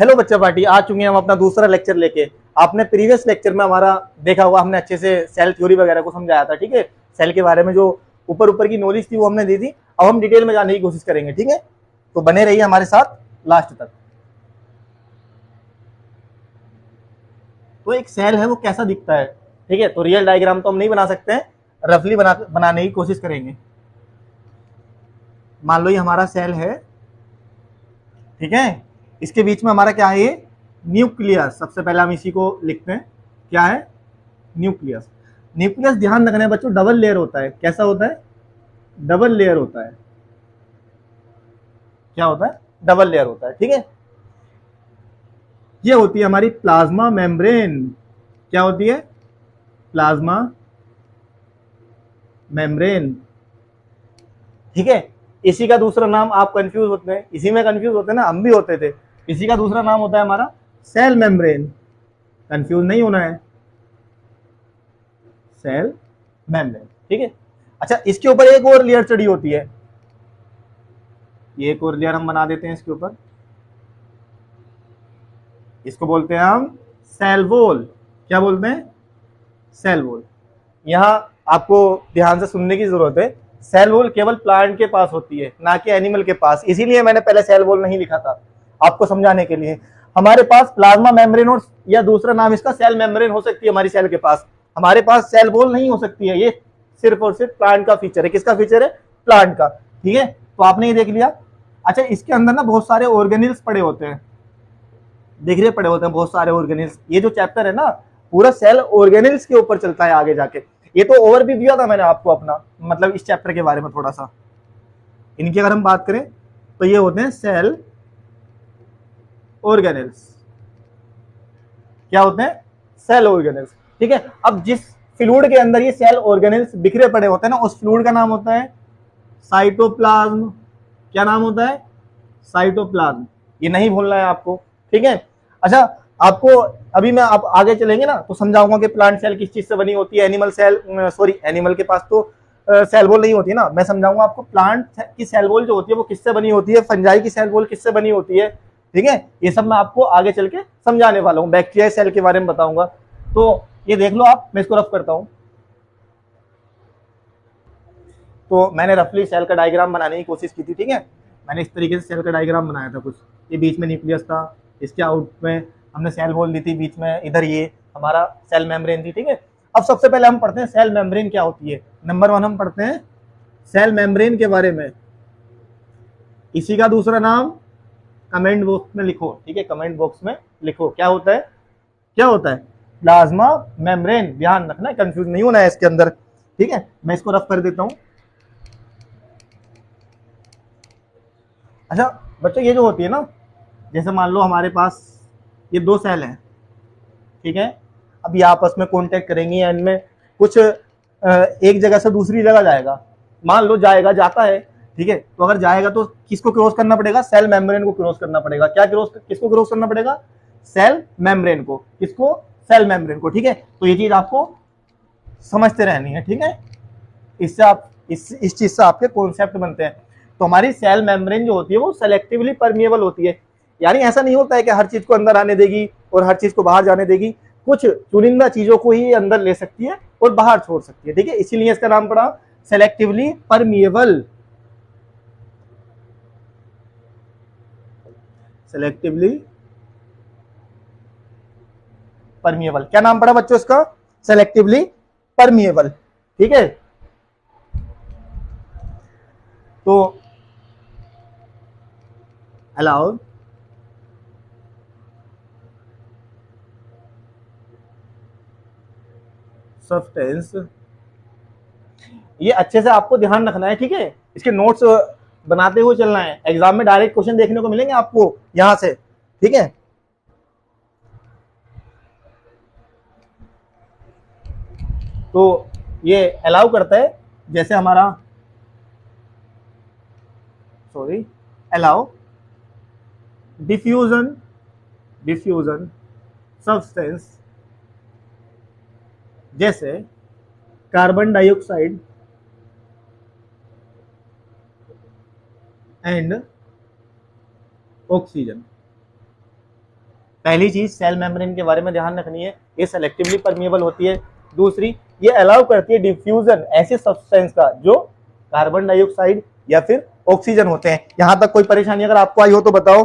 Hello बच्चा party, आ चुके हैं हम अपना दूसरा लेक्चर लेके। आपने प्रीवियस लेक्चर में हमारा देखा होगा, हमने अच्छे से सेल थ्योरी वगैरह को समझाया था। ठीक है, सेल के बारे में जो ऊपर ऊपर की नॉलेज थी वो हमने दी थी। अब हम डिटेल में जाने की कोशिश करेंगे। ठीक है, तो बने रहिए हमारे साथ लास्ट तक। तो एक सेल है वो कैसा दिखता है, ठीक है। तो रियल डायग्राम तो हम नहीं बना सकते हैं, रफली बनाने की कोशिश करेंगे। मान लो ये हमारा सेल है, ठीक है। इसके बीच में हमारा क्या है, ये न्यूक्लियस। सबसे पहले हम इसी को लिखते हैं, क्या है, न्यूक्लियस। न्यूक्लियस ध्यान रखना है बच्चों, डबल लेयर होता है। कैसा होता है, डबल लेयर होता है। क्या होता है, डबल लेयर होता है, ठीक है। ये होती है हमारी प्लाज्मा मेम्ब्रेन। क्या होती है, प्लाज्मा मेम्ब्रेन, ठीक है। इसी का दूसरा नाम, आप कंफ्यूज होते हैं, इसी में कंफ्यूज होते हैं ना, हम भी होते थे। इसी का दूसरा नाम होता है हमारा सेल मेम्ब्रेन। कंफ्यूज नहीं होना है, सेल मेम्ब्रेन, ठीक है। अच्छा, इसके ऊपर एक और लेयर चढ़ी होती है, ये एक और लेयर हम बना देते हैं इसके ऊपर। इसको बोलते हैं हम सेल वॉल। क्या बोलते हैं, सेल वॉल। यहाँ आपको ध्यान से सुनने की जरूरत है। सेल वॉल केवल प्लांट के पास होती है, ना कि एनिमल के पास। इसीलिए मैंने पहले सेल वॉल नहीं लिखा था, आपको समझाने के लिए। हमारे पास प्लाज्मा मेम्ब्रेन और या दूसरा नाम इसका सेल मेम्ब्रेन हो सकती है हमारी सेल के पास। हमारे पास सेल वॉल नहीं हो सकती है। ये सिर्फ और सिर्फ प्लांट का फीचर है। किसका फीचर है, प्लांट का, ठीक है। तो आपने ये देख लिया। अच्छा, इसके अंदर ना बहुत सारे ऑर्गेनिल्स पड़े होते हैं, दिख रहे पड़े होते हैं बहुत सारे ऑर्गेनिल्स। ये जो चैप्टर है ना, पूरा सेल ऑर्गेनिल्स के ऊपर चलता है आगे जाके। ये तो ओवरव्यू दिया था मैंने आपको अपना, मतलब इस चैप्टर के बारे में थोड़ा सा। इनकी अगर हम बात करें तो ये होते हैं सेल ऑर्गेनिल्स। क्या होते हैं, सेल ऑर्गेनिल्स, ठीक है। अब जिस फ्लूइड के अंदर ये सेल ऑर्गेनिल्स बिखरे पड़े होते हैं ना, उस फ्लूइड का नाम होता है साइटोप्लाज्म। क्या नाम होता है, साइटोप्लाज्म। ये नहीं भूलना है आपको, ठीक है। अच्छा, आपको अभी मैं आप आगे चलेंगे ना तो समझाऊंगा कि प्लांट सेल किस चीज से बनी होती है। एनिमल सेल, सॉरी, एनिमल के पास तो सेल वॉल नहीं होती ना। मैं समझाऊंगा आपको प्लांट की सेल वॉल जो होती है वो किससे बनी होती है, फंजाई की सेल वॉल किससे बनी होती है, ठीक है। ये सब मैं आपको आगे चल के समझाने वाला हूँ, बैक्टीरिया सेल के बारे में बताऊंगा। तो ये देख लो आप, मैं इसको रफ करता हूँ। तो मैंने रफली सेल का डायग्राम बनाने की कोशिश की थी, ठीक है। मैंने इस तरीके से सेल का डायग्राम बनाया था कुछ। ये बीच में न्यूक्लियस था, इसके आउट में हमने सेल वॉल दी थी, बीच में इधर ये हमारा सेल मेम्ब्रेन थी, ठीक है। अब सबसे पहले हम पढ़ते हैं सेल मेम्ब्रेन क्या होती है। नंबर 1 हम पढ़ते हैं सेल मेम्ब्रेन के बारे में। इसी का दूसरा नाम कमेंट बॉक्स में लिखो, ठीक है। कमेंट बॉक्स में लिखो क्या होता है, क्या होता है, प्लाज्मा मेम्ब्रेन। ध्यान रखना, कंफ्यूज नहीं होना है इसके अंदर, ठीक है। मैं इसको रफ कर देता हूं। अच्छा बच्चों, ये जो होती है ना, जैसे मान लो हमारे पास ये दो सेल हैं, ठीक है। अब ये आपस में कांटेक्ट करेंगी या इनमें कुछ एक जगह से दूसरी जगह जाएगा। मान लो जाएगा, जाता है, ठीक है। तो अगर जाएगा तो किसको क्रॉस करना पड़ेगा, सेल मेम्ब्रेन को क्रॉस करना पड़ेगा। क्या क्रॉस, किसको क्रॉस करना पड़ेगा, सेल मेम्ब्रेन को। किसको, सेल मेम्ब्रेन को, ठीक है। तो ये चीज आपको समझते रहनी है, ठीक है। इससे आप इस चीज से आपके कॉन्सेप्ट बनते हैं। तो हमारी सेल मेम्ब्रेन जो होती है वो सेलेक्टिवली परमिएबल होती है। यानी ऐसा नहीं होता है कि हर चीज को अंदर आने देगी और हर चीज को बाहर जाने देगी। कुछ चुनिंदा चीजों को ही अंदर ले सकती है और बाहर छोड़ सकती है, ठीक है। इसीलिए इसका नाम पड़ा सेलेक्टिवली परमिएबल। सेलेक्टिवली परमिएबल, क्या नाम पड़ा बच्चों इसका, सेलेक्टिवली परमिएबल, ठीक है। तो अलाउ सब्सटेंस, ये अच्छे से आपको ध्यान रखना है, ठीक है। इसके नोट्स बनाते हुए चलना है। एग्जाम में डायरेक्ट क्वेश्चन देखने को मिलेंगे आपको यहां से, ठीक है। तो ये अलाउ करता है, जैसे हमारा, sorry, allow diffusion, diffusion substance जैसे कार्बन डाइऑक्साइड एंड ऑक्सीजन, पहली चीज सेल मेम्ब्रेन के बारे में ध्यान रखनी है, ये सेलेक्टिवली परमिएबल होती है। दूसरी, ये अलाउ करती है डिफ्यूजन ऐसे सब्सटेंस का जो कार्बन डाइऑक्साइड या फिर ऑक्सीजन होते हैं। यहां तक कोई परेशानी अगर आपको आई हो तो बताओ,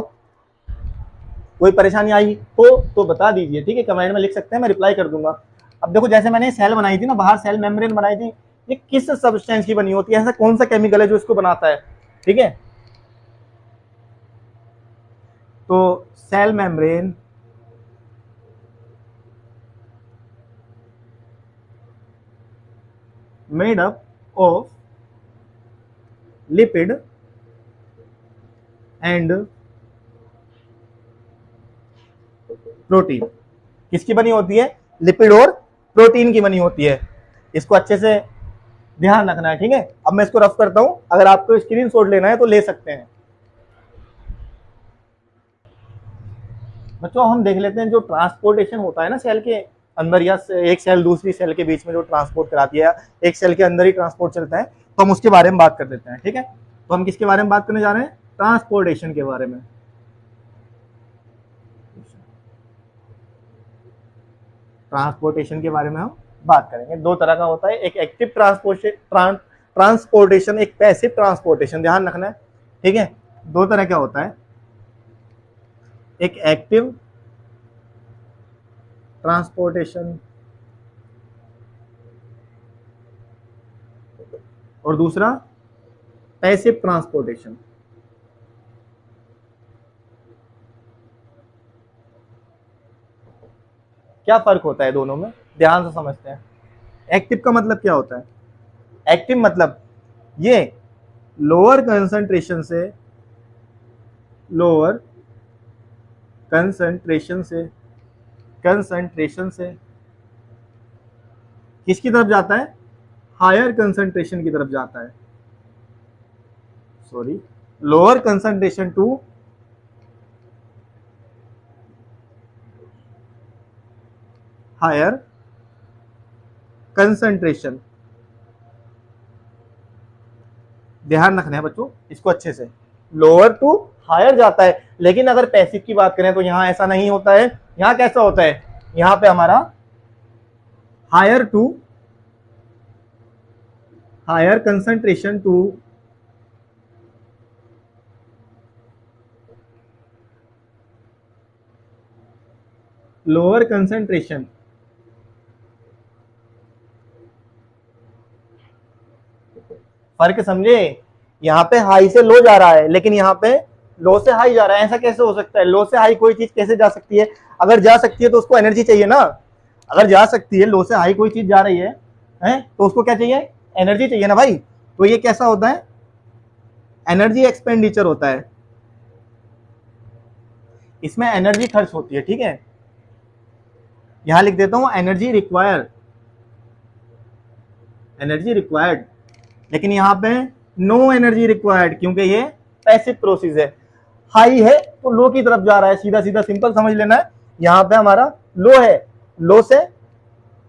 कोई परेशानी आई हो तो बता दीजिए, ठीक है, कमेंट में लिख सकते हैं, मैं रिप्लाई कर दूंगा। अब देखो जैसे मैंने सेल बनाई थी ना, बाहर सेल मेम्ब्रेन बनाई थी, ये किस सब्सटेंस की बनी होती है, ऐसा कौन सा केमिकल है जो इसको बनाता है, ठीक है। तो cell membrane made up of lipid and protein. किसकी बनी होती है? लिपिड और प्रोटीन की बनी होती है। इसको अच्छे से ध्यान रखना है, ठीक है। अब मैं इसको रफ करता हूं, अगर आपको स्क्रीनशॉट लेना है तो ले सकते हैं। बच्चों हम देख लेते हैं जो ट्रांसपोर्टेशन होता है ना सेल के अंदर, या एक सेल दूसरी सेल के बीच में जो ट्रांसपोर्ट कराती है, या एक सेल के अंदर ही ट्रांसपोर्ट चलता है, तो हम उसके बारे में बात कर लेते हैं, ठीक है। तो हम किसके बारे में बात करने जा रहे हैं? ट्रांसपोर्टेशन के बारे में। ट्रांसपोर्टेशन के बारे में हम बात करेंगे। दो तरह का होता है, एक एक्टिव ट्रांसपोर्टेशन, एक पैसिव ट्रांसपोर्टेशन, ध्यान रखना है, ठीक है। दो तरह का होता है, एक एक्टिव ट्रांसपोर्टेशन और दूसरा पैसिव ट्रांसपोर्टेशन। क्या फर्क होता है दोनों में, ध्यान से समझते हैं। एक्टिव का मतलब क्या होता है? एक्टिव मतलब ये लोअर कंसंट्रेशन से किसकी तरफ जाता है? हायर कंसंट्रेशन की तरफ जाता है। Sorry, lower concentration to higher concentration. ध्यान रखना है बच्चों इसको अच्छे से, लोअर टू हायर जाता है। लेकिन अगर पैसिव की बात करें तो यहां ऐसा नहीं होता है। यहां कैसा होता है? यहां पे हमारा higher concentration to lower concentration. फर्क समझे? यहां पे हाई से लो जा रहा है, लेकिन यहां पे लो से हाई जा रहा है। ऐसा कैसे हो सकता है? लो से हाई कोई चीज कैसे जा सकती है? अगर जा सकती है तो उसको एनर्जी चाहिए ना। अगर जा सकती है, लो से हाई कोई चीज जा रही है, तो उसको क्या चाहिए? एनर्जी चाहिए ना भाई। तो ये कैसा होता है? एनर्जी एक्सपेंडिचर होता है, इसमें एनर्जी खर्च होती है, ठीक है। यहां लिख देता हूं एनर्जी रिक्वायर्ड, लेकिन यहां पे नो एनर्जी रिक्वायर्ड, क्योंकि ये पैसिव प्रोसेस है। हाई है तो लो की तरफ जा रहा है, सीधा सीधा सिंपल समझ लेना है। यहां पे हमारा लो है, लो से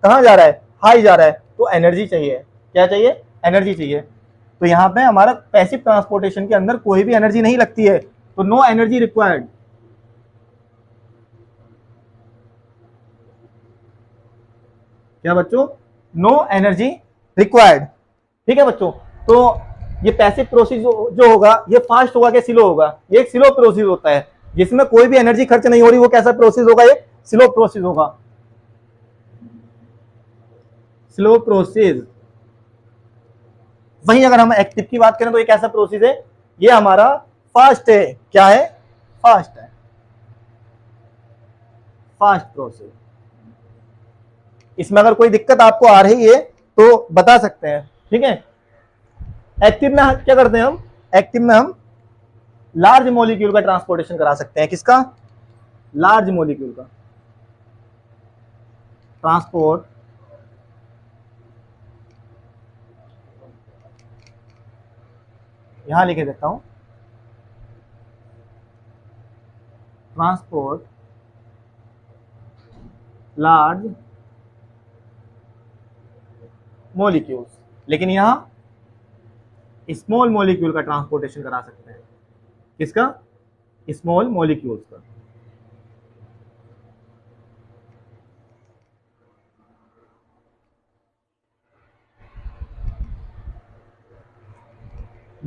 कहां जा रहा है? हाई जा रहा है, तो एनर्जी चाहिए। क्या चाहिए? एनर्जी चाहिए। तो यहां पे हमारा पैसिव ट्रांसपोर्टेशन के अंदर कोई भी एनर्जी नहीं लगती है, तो नो एनर्जी रिक्वायर्ड। क्या बच्चों? नो एनर्जी रिक्वायर्ड, ठीक है बच्चों। तो ये पैसिव प्रोसेस जो होगा ये फास्ट होगा कि स्लो होगा? ये एक स्लो प्रोसेस होता है, जिसमें कोई भी एनर्जी खर्च नहीं हो रही। वो कैसा प्रोसेस होगा? ये स्लो प्रोसेस होगा, स्लो प्रोसेस। वहीं अगर हम एक्टिव की बात करें तो ये कैसा प्रोसेस है? ये हमारा फास्ट है। क्या है? फास्ट है, फास्ट प्रोसेस। इसमें अगर कोई दिक्कत आपको आ रही है तो बता सकते हैं, ठीक है। एक्टिव में क्या करते हैं हम? एक्टिव में हम लार्ज मॉलिक्यूल का ट्रांसपोर्टेशन करा सकते हैं। किसका? लार्ज मॉलिक्यूल का ट्रांसपोर्ट यहां लिखे देता हूं, ट्रांसपोर्ट लार्ज मॉलिक्यूल्स। लेकिन यहां स्मॉल मॉलिक्यूल का ट्रांसपोर्टेशन करा सकते हैं। किसका? स्मॉल मॉलिक्यूल्स का।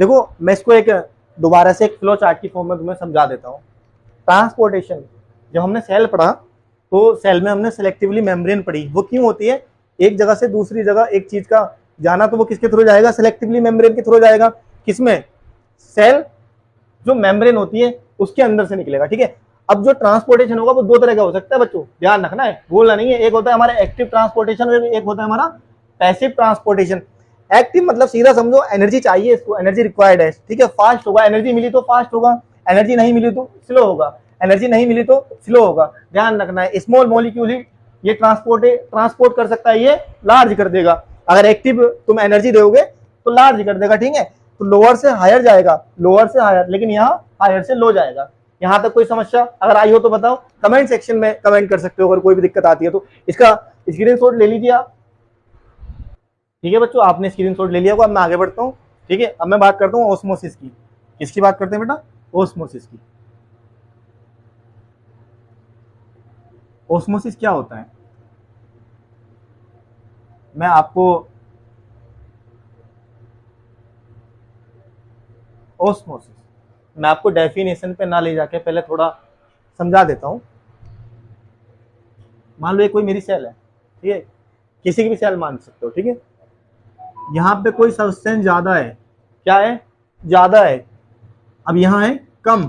देखो मैं इसको एक दोबारा से एक फ्लो चार्ट की फॉर्म में तुम्हें समझा देता हूँ। ट्रांसपोर्टेशन, जब हमने सेल पढ़ा तो सेल में हमने सेलेक्टिवली मेम्ब्रेन पढ़ी। वो क्यों होती है? एक जगह से दूसरी जगह एक चीज का जाना तो वो किसके थ्रू जाएगा? सेलेक्टिवली मेम्ब्रेन के थ्रू जाएगा। किसमें? सेल जो मेम्ब्रेन होती है उसके अंदर से निकलेगा, ठीक है। अब जो ट्रांसपोर्टेशन होगा वो दो तरह का हो सकता है बच्चों, ध्यान रखना है, भूलना नहीं है। एक होता है हमारा एक्टिव ट्रांसपोर्टेशन और एक होता है हमारा पैसिव ट्रांसपोर्टेशन। एक्टिव मतलब सीधा समझो एनर्जी चाहिए इसको, एनर्जी रिक्वायर्ड है, ठीक है, फास्ट होगा, एनर्जी मिली तो फास्ट होगा, एनर्जी नहीं मिली तो स्लो होगा, एनर्जी नहीं मिली तो स्लो होगा। ध्यान रखना है, स्मॉल मॉलिक्यूल ही ये ट्रांसपोर्ट कर सकता है, ये लार्ज कर देगा। अगर एक्टिव तुम एनर्जी दोगे तो लार्ज कर देगा, ठीक है। तो लोअर से हायर जाएगा, लोअर से हायर, लेकिन यहाँ हायर से लो जाएगा। यहाँ तक कोई समस्या अगर आई हो तो बताओ, कमेंट सेक्शन में कमेंट कर सकते हो अगर कोई भी दिक्कत आती है तो। इसका स्क्रीनशॉट ले लीजिए आप, ठीक है बच्चों, आपने स्क्रीनशॉट ले लिया होगा। अब मैं आगे बढ़ता हूँ, ठीक है। अब मैं बात करता हूँ ऑस्मोसिस की। किसकी बात करते हैं बेटा? ऑस्मोसिस की। ऑस्मोसिस क्या होता है? मैं आपको ऑस्मोसिस, मैं आपको डेफिनेशन पे ना ले जाके पहले थोड़ा समझा देता हूं। मान लो ये कोई मेरी सेल है, ठीक है, किसी की भी सेल मान सकते हो, ठीक है। यहाँ पे कोई सब्सटेंस ज्यादा है, क्या है? ज्यादा है। अब यहाँ है कम,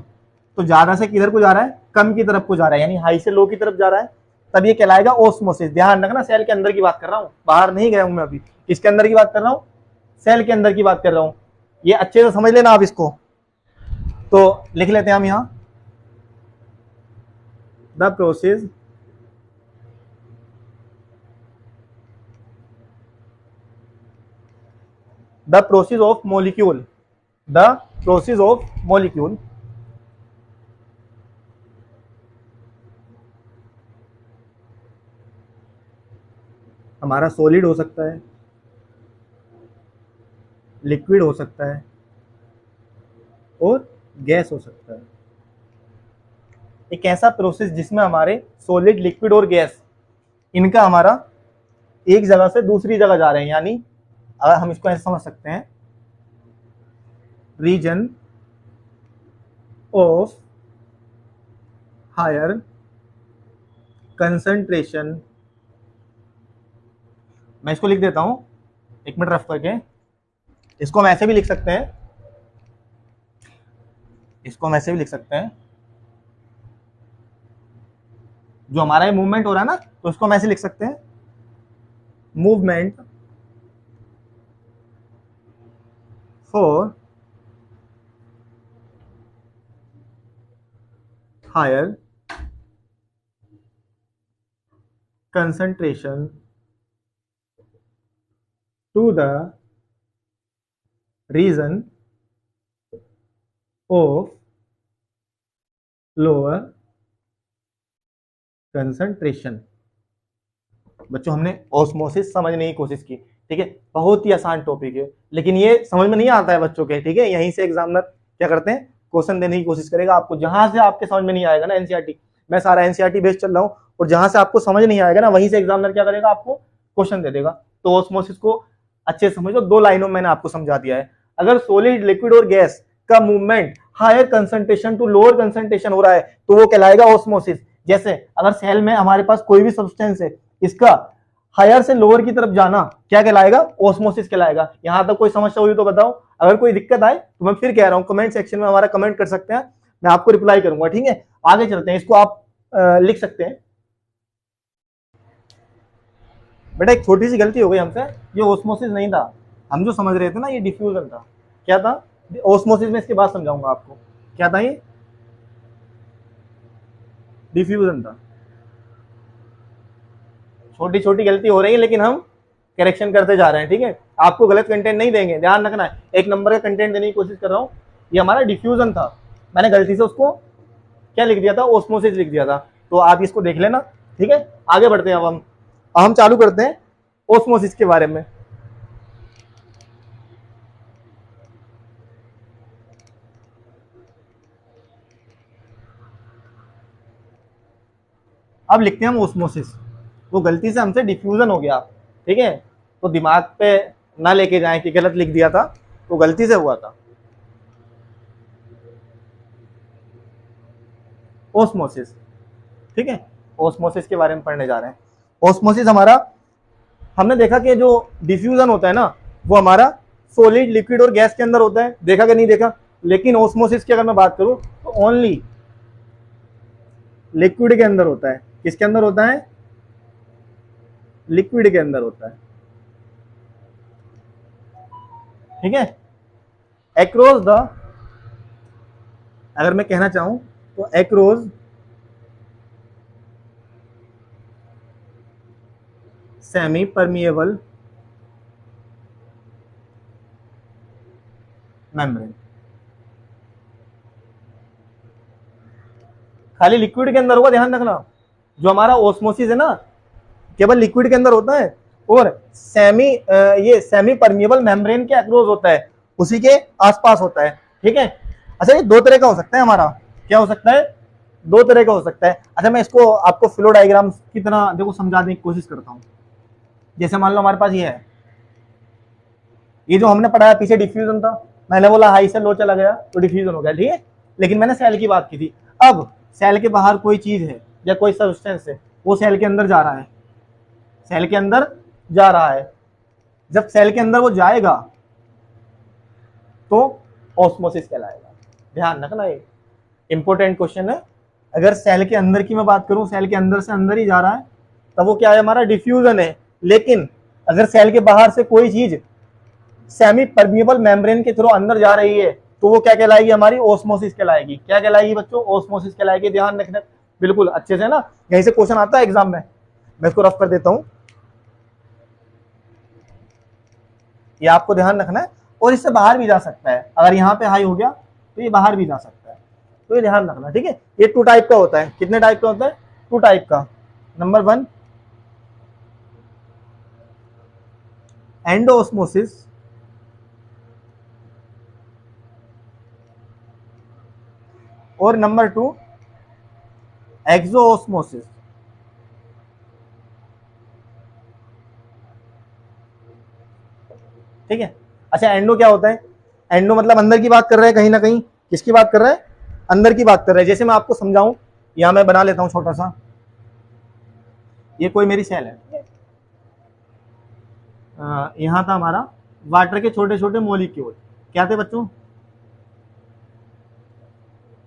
तो ज्यादा से किधर को जा रहा है? कम की तरफ को जा रहा है, यानी हाई से लो की तरफ जा रहा है, तब ये कहलाएगा ऑस्मोसिस। ध्यान रखना, सेल के अंदर की बात कर रहा हूँ, बाहर नहीं गया हूं मैं अभी। किसके अंदर की बात कर रहा हूँ? सेल के अंदर की बात कर रहा हूँ। ये अच्छे से समझ लेना आप इसको। तो लिख लेते हैं हम यहां, the process of molecule, the process of molecule हमारा सॉलिड हो सकता है, लिक्विड हो सकता है और गैस हो सकता है। एक ऐसा प्रोसेस जिसमें हमारे सॉलिड, लिक्विड और गैस, इनका हमारा एक जगह से दूसरी जगह जा रहे हैं। यानी अगर हम इसको ऐसे समझ सकते हैं, रीजन ऑफ हायर कंसंट्रेशन, मैं इसको लिख देता हूं, एक मिनट रफ करके। इसको हम ऐसे भी लिख सकते हैं, इसको हम ऐसे भी लिख सकते हैं, जो हमारा ये मूवमेंट हो रहा है ना, तो इसको हम ऐसे लिख सकते हैं, movement for higher concentration to the region of lower concentration. बच्चों हमने ऑस्मोसिस समझने की कोशिश की, ठीक है। बहुत ही आसान टॉपिक है, लेकिन ये समझ में नहीं आता है बच्चों के, ठीक है। यहीं से एग्जामिनर क्या करते हैं? क्वेश्चन देने की कोशिश करेगा आपको। जहां से आपके समझ में नहीं आएगा ना, एनसीईआरटी, मैं सारा एनसीईआरटी बेस्ड चल रहा हूँ, और जहां से आपको समझ नहीं आएगा ना, वहीं से एग्जामिनर क्या करेगा? आपको क्वेश्चन दे देगा। तो ऑस्मोसिस को अच्छे से समझो, दो लाइनों में मैंने आपको समझा दिया है। अगर सॉलिड, लिक्विड और गैस का movement higher concentration to lower concentration हो रहा है तो वो कहलाएगा ऑस्मोसिस। जैसे अगर सेल में हमारे पास कोई भी सब्सटेंस है, इसका हायर से लोअर की तरफ जाना क्या कहलाएगा? ऑस्मोसिस कहलाएगा। यहां तक कोई समस्या हुई तो बताओ, अगर कोई दिक्कत आए तो मैं फिर कह रहा हूं, कमेंट सेक्शन में हमारा कमेंट कर सकते हैं, मैं आपको रिप्लाई करूंगा, ठीक है। आगे चलते हैं, इसको आप लिख सकते हैं। बेटा एक छोटी सी गलती हो गई हमसे, ये ऑस्मोसिस नहीं था, हम जो समझ रहे थे ना ये डिफ्यूजन था। क्या था? ऑस्मोसिस में इसके बाद समझाऊंगा आपको क्या था, ये डिफ्यूजन था। छोटी छोटी गलती हो रही है, लेकिन हम करेक्शन करते जा रहे हैं, ठीक है। आपको गलत कंटेंट नहीं देंगे, ध्यान रखना है। एक नंबर का कंटेंट देने की कोशिश कर रहा हूँ। ये हमारा डिफ्यूजन था, मैंने गलती से उसको क्या लिख दिया था? ऑस्मोसिस लिख दिया था। तो आप इसको देख लेना, ठीक है। आगे बढ़ते हैं, अब हम चालू करते हैं ऑस्मोसिस के बारे में। अब लिखते हैं हम ऑस्मोसिस। वो गलती से हमसे डिफ्यूजन हो गया, ठीक है। तो दिमाग पे ना लेके जाएं कि गलत लिख दिया था, तो गलती से हुआ था। ओस्मोसिस। ठीक है, ओस्मोसिस के बारे में पढ़ने जा रहे हैं। ओस्मोसिस हमारा, हमने देखा कि जो डिफ्यूजन होता है ना वो हमारा सॉलिड, लिक्विड और गैस के अंदर होता है, देखा कि नहीं देखा। लेकिन ओस्मोसिस की अगर मैं बात करूं तो ओनली लिक्विड के अंदर होता है। किसके अंदर होता है? लिक्विड के अंदर होता है। ठीक है, एक्रोस द, अगर मैं कहना चाहूं तो एक्रोस सेमी परमिएबल मेम्ब्रेन। खाली लिक्विड के अंदर होगा, ध्यान रखना। जो हमारा ओस्मोसिस है ना केवल लिक्विड के अंदर होता है, और ये सेमी परमिएबल मेम्ब्रेन के अक्रॉस होता है, उसी के आसपास होता है। ठीक है, अच्छा ये दो तरह का हो सकता है हमारा, क्या हो सकता है? दो तरह का हो सकता है। अच्छा मैं इसको आपको फ्लो डायग्राम की तरह देखो समझाने की कोशिश करता हूं। जैसे मान लो हमारे पास ये है, ये जो हमने पढ़ाया पीछे डिफ्यूजन था, मैंने बोला हाई से लो चला गया तो डिफ्यूजन हो गया, ठीक है। लेकिन मैंने सेल की बात की थी। अब सेल के बाहर कोई चीज है या कोई सब्सटेंस है, वो सेल के अंदर जा रहा है, सेल के अंदर जा रहा है। जब सेल के अंदर वो जाएगा तो ऑस्मोसिस कहलाएगा। ध्यान रखना, ये इंपॉर्टेंट क्वेश्चन है। अगर सेल के अंदर की मैं बात करूं, सेल के अंदर से अंदर ही जा रहा है, तब वो क्या है? हमारा डिफ्यूजन है। लेकिन अगर सेल के बाहर से कोई चीज सेमी परमिएबल मेम्ब्रेन के थ्रू अंदर जा रही है तो वो क्या कहलाएगी? हमारी ओस्मोसिस कहलाएगी। क्या कहलाएगी बच्चों? ओस्मोसिस कहलाएगी। ध्यान रखना बिल्कुल अच्छे से ना, यहीं से क्वेश्चन आता है एग्जाम में। मैं इसको रफ कर देता हूं, ये आपको ध्यान रखना है। और इससे बाहर भी जा सकता है, अगर यहाँ पे हाई हो गया तो ये बाहर भी जा सकता है, तो ये ध्यान रखना। ठीक है, ये टू टाइप का होता है। कितने टाइप का होता है? टू टाइप का। नंबर 1 एंडोऑस्मोसिस, और नंबर 2 एक्सोऑस्मोसिस। ठीक है, अच्छा एंडो क्या होता है? एंडो मतलब अंदर की बात कर रहे हैं कहीं ना कहीं। किसकी बात कर रहे हैं? अंदर की बात कर रहे हैं। जैसे मैं आपको समझाऊं, यहां मैं बना लेता हूं छोटा सा, ये कोई मेरी सेल है, यहां था हमारा वाटर के छोटे छोटे मॉलिक्यूल। क्या थे बच्चों?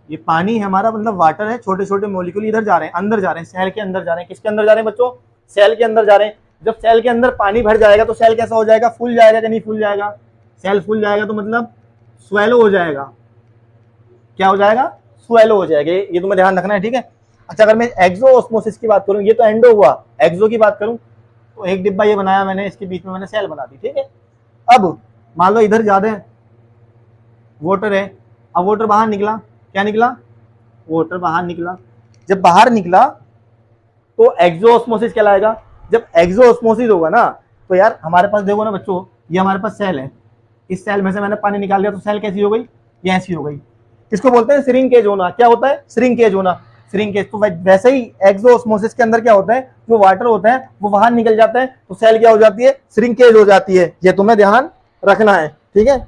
ये पानी है हमारा, मतलब वाटर है, छोटे छोटे मॉलिक्यूल इधर जा रहे हैं, अंदर जा रहे हैं, सेल के अंदर जा रहे हैं। किसके अंदर जा रहे हैं बच्चों? सेल के अंदर जा रहे हैं। जब सेल के अंदर पानी भर जाएगा तो सेल कैसा हो जाएगा? फूल जाएगा कि नहीं फूल जाएगा? सेल फूल जाएगा तो मतलब स्वेलो हो जाएगा। क्या हो जाएगा? स्वेलो हो जाएगा। ये तुम्हें ध्यान रखना है, ठीक है। अच्छा अगर मैं एक्सोऑस्मोसिस की बात करूं, ये तो एंडो हुआ, एक्सो की बात करूं तो एक डिब्बा ये बनाया मैंने, इसके बीच में मैंने सेल बना दी, ठीक है। अब मान लो इधर ज्यादा वाटर है, अब वाटर बाहर निकला, क्या निकला? वाटर बाहर निकला। जब बाहर निकला तो एक्सोऑस्मोसिस कहलाएगा। जब एक्सोऑस्मोसिस होगा ना तो यार हमारे पास देखो ना बच्चों, ये हमारे पास सेल है, इस सेल में से मैंने पानी निकाल दिया तो सेल कैसी हो गई? ये ऐसी हो गई। इसको बोलते हैं श्रिंकेज होना। क्या होता है? श्रिंकेज होना। श्रिंकेज। तो वैसे ही एक्सोऑस्मोसिस के अंदर क्या होता है? जो वाटर होता है वो बाहर निकल जाता है तो सेल क्या हो जाती है? श्रिंकेज हो जाती है। ये तुम्हें ध्यान रखना है, ठीक है।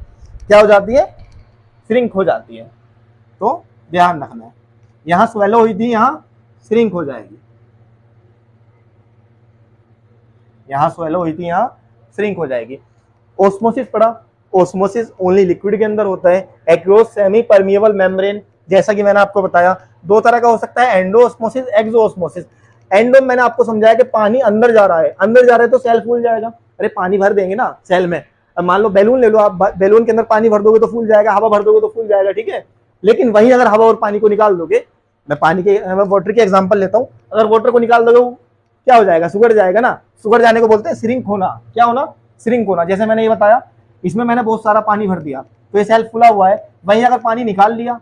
क्या हो जाती है? श्रिंक हो जाती है, तो ध्यान रखना है। यहां स्वेलो हुई थी, यहां श्रिंक हो जाएगी। यहां स्वेलो हुई थी, यहां श्रिंक हो जाएगी। ओस्मोसिस पढ़ा। ओस्मोसिस ओनली लिक्विड के अंदर होता है, एक्रोस सेमी परमिएबल मेम्ब्रेन। जैसा कि मैंने आपको बताया दो तरह का हो सकता है, एंडोऑस्मोसिस, एक्सोऑस्मोसिस। एंडो मैंने आपको समझाया कि पानी अंदर जा रहा है, अंदर जा रहा है तो सेल फूल जाएगा। अरे पानी भर देंगे ना सेल में, अब मान लो बैलून ले लो आप, बैलून के अंदर पानी भर दोगे तो फूल जाएगा, हवा भर दोगे तो फूल जाएगा, ठीक है। लेकिन वहीं अगर हवा और पानी को निकाल दोगे, मैं वाटर के एग्जाम्पल लेता हूँ, अगर वाटर को निकाल दोगे क्या हो जाएगा? सुगड़ जाएगा ना। सुगड़ जाने को बोलते हैं श्रिंक होना। क्या होना? श्रिंक होना। जैसे मैंने ये बताया, इसमें मैंने बहुत सारा पानी भर दिया तो ये सेल फुला हुआ है, वहीं अगर पानी निकाल लिया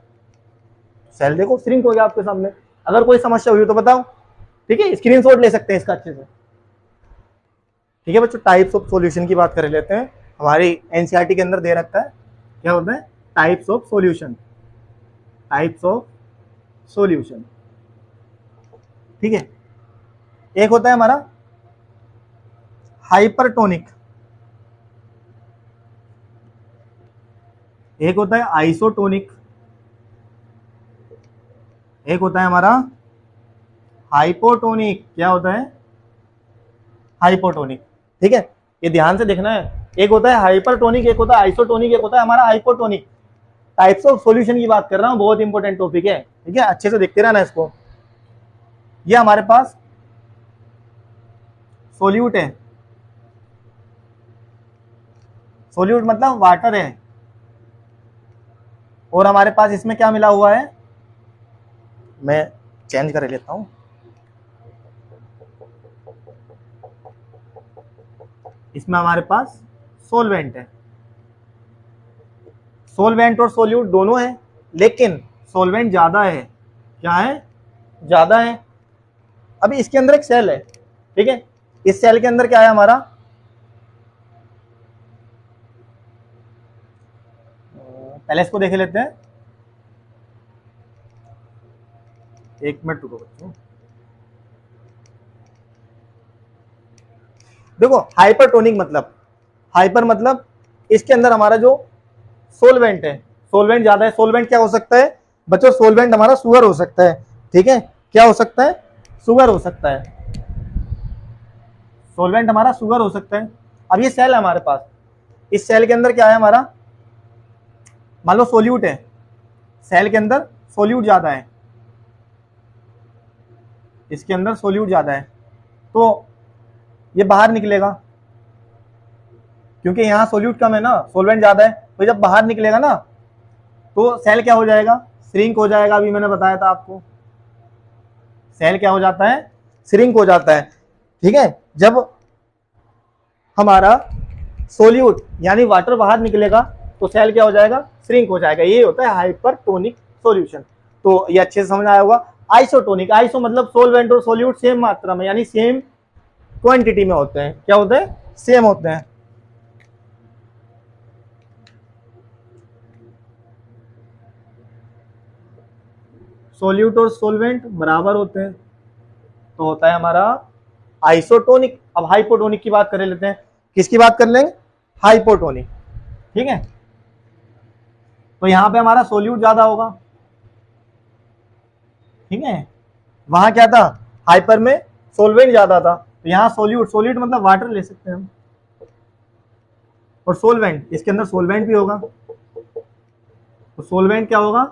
सेल देखो श्रिंक हो गया आपके सामने। अगर कोई समस्या हुई तो बताओ, ठीक है। स्क्रीनशॉट ले सकते हैं इसका अच्छे से, ठीक है बच्चों। टाइप्स ऑफ सॉल्यूशन की बात कर लेते हैं। हमारी एनसीईआरटी के अंदर दे रखा है, क्या होता है? Types of solution. Types of solution, ठीक है। एक होता है हमारा हाइपरटोनिक, एक होता है आइसोटोनिक, एक होता है हमारा हाइपोटोनिक, क्या होता है, हाइपोटोनिक, ठीक है, ये ध्यान से देखना है। एक होता है हाइपरटोनिक, एक होता है आइसोटोनिक, एक होता है हमारा हाइपोटोनिक। टाइप्स ऑफ सॉल्यूशन की बात कर रहा हूं, बहुत इंपॉर्टेंट टॉपिक है, ठीक है, अच्छे से देखते रहना इसको। ये हमारे पास सोल्यूट है, सोल्यूट मतलब वाटर है, और हमारे पास इसमें क्या मिला हुआ है, मैं चेंज कर लेता हूं, इसमें हमारे पास सोलवेंट है। सोलवेंट और सोल्यूट दोनों है, लेकिन सोलवेंट ज्यादा है, क्या है, ज्यादा है। अभी इसके अंदर एक सेल है, ठीक है, इस सेल के अंदर क्या है हमारा, पहले इसको देख लेते हैं, एक मिनट रुको बच्चों। देखो हाइपरटोनिक मतलब, हाइपर मतलब इसके अंदर हमारा जो सोलवेंट है, सोलवेंट ज्यादा है। सोलवेंट क्या हो सकता है बच्चों, सोलवेंट हमारा शुगर हो सकता है, ठीक है, क्या हो सकता है, शुगर हो सकता है, सोलवेंट हमारा शुगर हो सकता है। अब ये सेल है हमारे पास, इस सेल के अंदर क्या है हमारा, मान लो सोल्यूट है, सेल के अंदर सोल्यूट ज्यादा है, इसके अंदर सोल्यूट ज्यादा है, तो ये बाहर निकलेगा, क्योंकि यहां सोल्यूट कम है ना, सोलवेंट ज्यादा है, तो जब बाहर निकलेगा ना तो सेल क्या हो जाएगा, श्रिंक हो जाएगा। अभी मैंने बताया था आपको, सेल क्या हो जाता है, श्रिंक हो जाता है, ठीक है। जब हमारा सोल्यूट यानी वाटर बाहर निकलेगा तो सेल क्या हो जाएगा, श्रिंक हो जाएगा। ये होता है हाइपरटोनिक सॉल्यूशन। तो ये अच्छे से समझ आया होगा। आइसोटोनिक, आइसो मतलब सोलवेंट और सोल्यूट सेम मात्रा में यानी सेम क्वांटिटी में होते हैं, क्या होते हैं, सेम होते हैं। सोल्यूट और सोलवेंट बराबर होते हैं तो होता है हमारा आइसोटोनिक। अब हाइपोटोनिक की बात कर लेते हैं, किसकी बात कर लेंगे, हाइपोटोनिक, ठीक है। तो यहां पे हमारा सोल्यूट ज्यादा होगा, ठीक है, वहां क्या था, हाइपर में सोलवेंट ज्यादा था, तो यहाँ सोल्यूट, सोल्यूट मतलब वाटर ले सकते हैं हम, और सोलवेंट, इसके अंदर सोलवेंट भी होगा, तो सोलवेंट क्या होगा,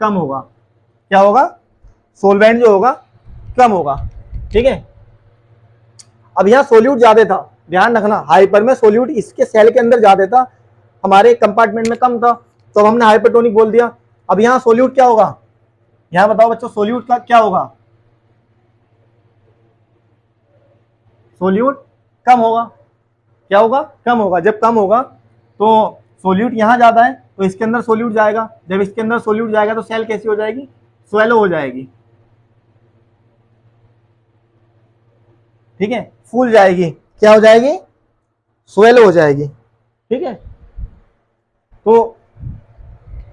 कम होगा, क्या होगा, सोलवेंट जो होगा कम होगा, ठीक है। अब यहाँ सोल्यूट ज्यादा था, ध्यान रखना, हाइपर में सोल्यूट इसके सेल के अंदर ज्यादा था, हमारे कंपार्टमेंट में कम था, तो हमने हाइपरटोनिक बोल दिया। अब यहाँ सोल्यूट क्या होगा, यहाँ बताओ बच्चों, सोल्यूट का क्या होगा, सोल्यूट कम होगा, क्या होगा, कम होगा। जब कम होगा तो सोल्यूट यहाँ ज्यादा है तो इसके अंदर सोल्यूट जाएगा, जब इसके अंदर सोल्यूट जाएगा तो सेल कैसी हो जाएगी, स्वेलो हो जाएगी, ठीक है, फूल जाएगी, क्या हो जाएगी, स्वेलो हो जाएगी, ठीक है। तो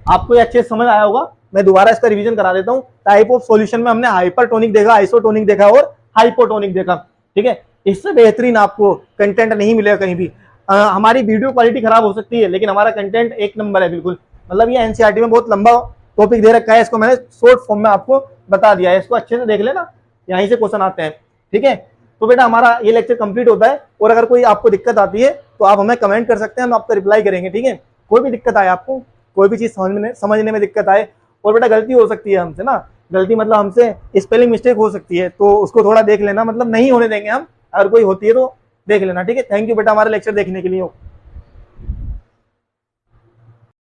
आपको ये अच्छे से समझ आया होगा। मैं दोबारा इसका रिवीजन करा देता हूं। टाइप ऑफ सॉल्यूशन में हमने हाइपरटोनिक देखा, आइसोटोनिक देखा और हाइपोटोनिक देखा, ठीक है। इससे बेहतरीन आपको कंटेंट नहीं मिलेगा कहीं भी। हमारी वीडियो क्वालिटी खराब हो सकती है लेकिन हमारा कंटेंट एक नंबर है बिल्कुल। मतलब ये एनसीईआरटी में बहुत लंबा टॉपिक दे रखा है, इसको मैंने शॉर्ट फॉर्म में आपको बता दिया है, इसको अच्छे से देख लेना, यहीं से क्वेश्चन आते हैं, ठीक है। तो बेटा हमारा ये लेक्चर कंप्लीट होता है, और अगर कोई आपको दिक्कत आती है तो आप हमें कमेंट कर सकते हैं, हम आपका रिप्लाई करेंगे, ठीक है। कोई भी दिक्कत आए आपको, कोई भी चीज समझने में दिक्कत आए, और बेटा गलती हो सकती है हमसे ना, गलती मतलब हमसे स्पेलिंग मिस्टेक हो सकती है, तो उसको थोड़ा देख लेना, मतलब नहीं होने देंगे हम, अगर कोई होती है तो देख लेना, ठीक है। थैंक यू बेटा हमारा लेक्चर देखने के लिए।